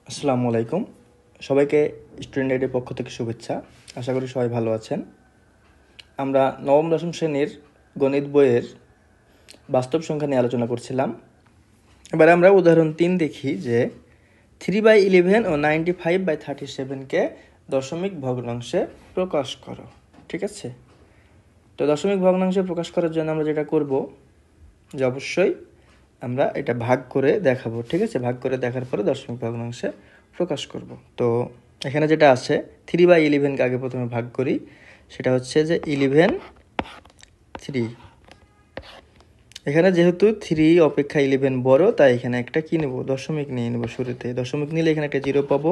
আসসালামু আলাইকুম। সবাইকে স্টুডেন্ট আইডির পক্ষ থেকে শুভেচ্ছা। আশা করি সবাই ভালো আছেন। আমরা নবম দশম শ্রেণীর গণিত বইয়ের বাস্তব সংখ্যা নিয়ে আলোচনা করছিলাম। এবার আমরা উদাহরণ 3 দেখি যে 3/11 ও 95/37কে দশমিক ভগ্নাংশে প্রকাশ করো। ঠিক আছে, তো দশমিক ভগ্নাংশে প্রকাশ করার জন্য আমরা যেটা করব যে অবশ্যই আমরা এটা ভাগ করে দেখাবো। ঠিক আছে, ভাগ করে দেখার পরে দশমিক ভগ্নাংশে প্রকাশ করব। তো এখানে যেটা আছে 3/11কে আগে প্রথমে ভাগ করি, সেটা হচ্ছে যে 11 3। এখানে যেহেতু 3 অপেক্ষা 11 বড়, তাই এখানে একটা কি নেব, দশমিক নিয়ে নেব। শুরুতে দশমিক নিলে এখানে একটা 0 পাবো।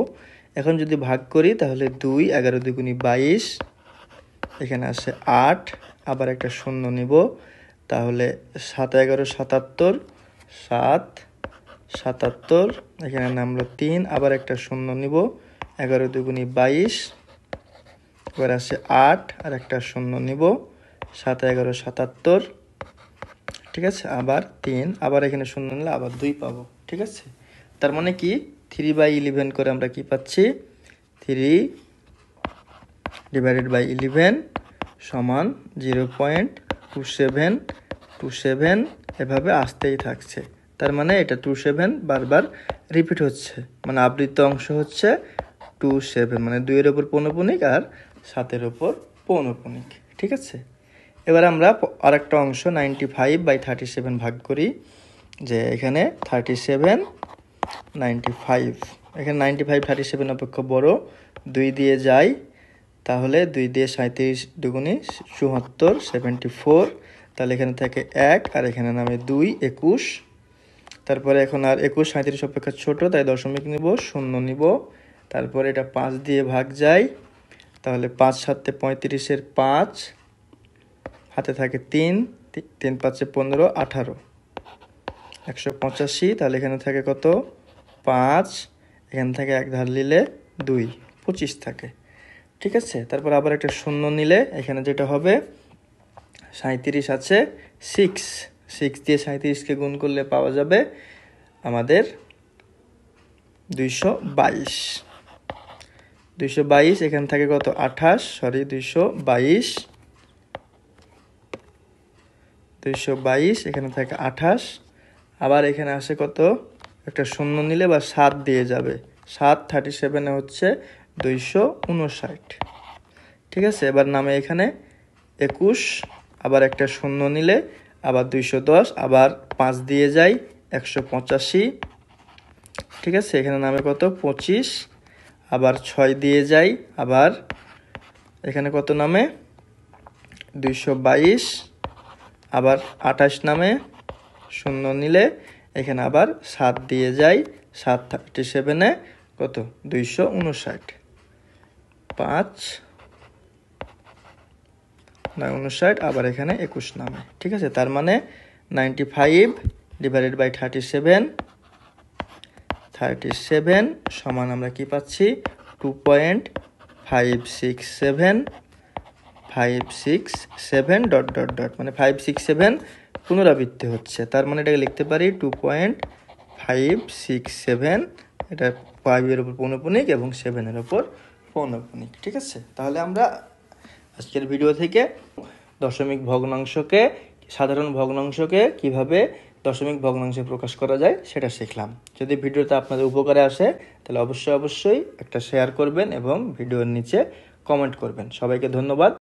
এখন যদি ভাগ করি তাহলে 2, 11 2 22, এখানে আসে 8, আবার একটা শূন্য নিব, তাহলে 7 11 77, 7 77, এখানে নামলো 3, আবার একটা শূন্য নিব, 11 2 22, এবার আসে 8 আর একটা শূন্য নিব, 7 11 77, ঠিক আছে, আবার 3, আবার এখানে শূন্য নিলে আবার 2 পাবো। ঠিক আছে, তার মানে কি 3/11 করে আমরা কি পাচ্ছি, 3/11 সমান 0.2727, এভাবে আসতেই থাকছে। তার মানে এটা 27 বারবার রিপিট হচ্ছে, মানে আবৃত্ত অংশ হচ্ছে 27, মানে 2-এর ওপর পৌনঃপুনিক আর 7-এর ওপর পৌনঃপুনিক। ঠিক আছে, এবার আমরা আরেকটা অংশ 95/37 ভাগ করি, যে এখানে 37 95, এখানে 95 37 অপেক্ষা বড়, 2 দিয়ে যাই, তাহলে 2 দিয়ে 37 2 74 74, তাহলে এখানে থাকে 1 আর এখানে নামে 2 21, তারপরে এখন আর 21 37 অপেক্ষা ছোট, তাই দশমিক নিব, শূন্য নিব, তারপরে এটা 5 দিয়ে ভাগ যায়, তাহলে 5 7 35-এর 5, হাতে থাকে 3 3 5 15 18 185, তাহলে এখানে থাকে কত 5, এখানে থাকে এক ধার নিলে 2 25 থাকে। ঠিক আছে, তারপর আবার একটা শূন্য নিলে এখানে যেটা হবে 37 আছে 6 দিয়ে 37কে গুণ করলে পাওয়া যাবে আমাদের 222। এখানে থাকে কত 222, এখানে থাকে 28, আবার এখানে আসে কত, একটা শূন্য নিলে বা 7 দিয়ে যাবে, 7 37 হচ্ছে 259। ঠিক আছে, এবার নামে এখানে 21, আবার একটা শূন্য নিলে আবার 210, আবার 5 দিয়ে যাই 185। ঠিক আছে, এখানে নামে কত 25, আবার 6 দিয়ে যাই, আবার এখানে কত নামে 222, আবার 28 নামে, শূন্য নিলে এখানে আবার 7 দিয়ে যাই, 7 37 কত 259, 5 59, আবার এখানে 21 নামে। ঠিক আছে, তার মানে 95/37 সমান আমরা কি পাচ্ছি 2.567 ডট ডট ডট, মানে 567 পুনরাবৃত্তি হচ্ছে। তার মানে এটাকে লিখতে পারি 2.567, এটা 5-এর ওপর পৌনঃপুনিক এবং 7-এর ওপর পৌনঃপুনিক। ঠিক আছে, তাহলে আমরা আজকের ভিডিও থেকে দশমিক ভগ্নাংশকে, সাধারণ ভগ্নাংশকে কিভাবে দশমিক ভগ্নাংশে প্রকাশ করা যায় সেটা শিখলাম। যদি ভিডিওটা আপনাদের উপকারে আসে তাহলে অবশ্যই একটা শেয়ার করবেন এবং ভিডিওর নিচে কমেন্ট করবেন। সবাইকে ধন্যবাদ।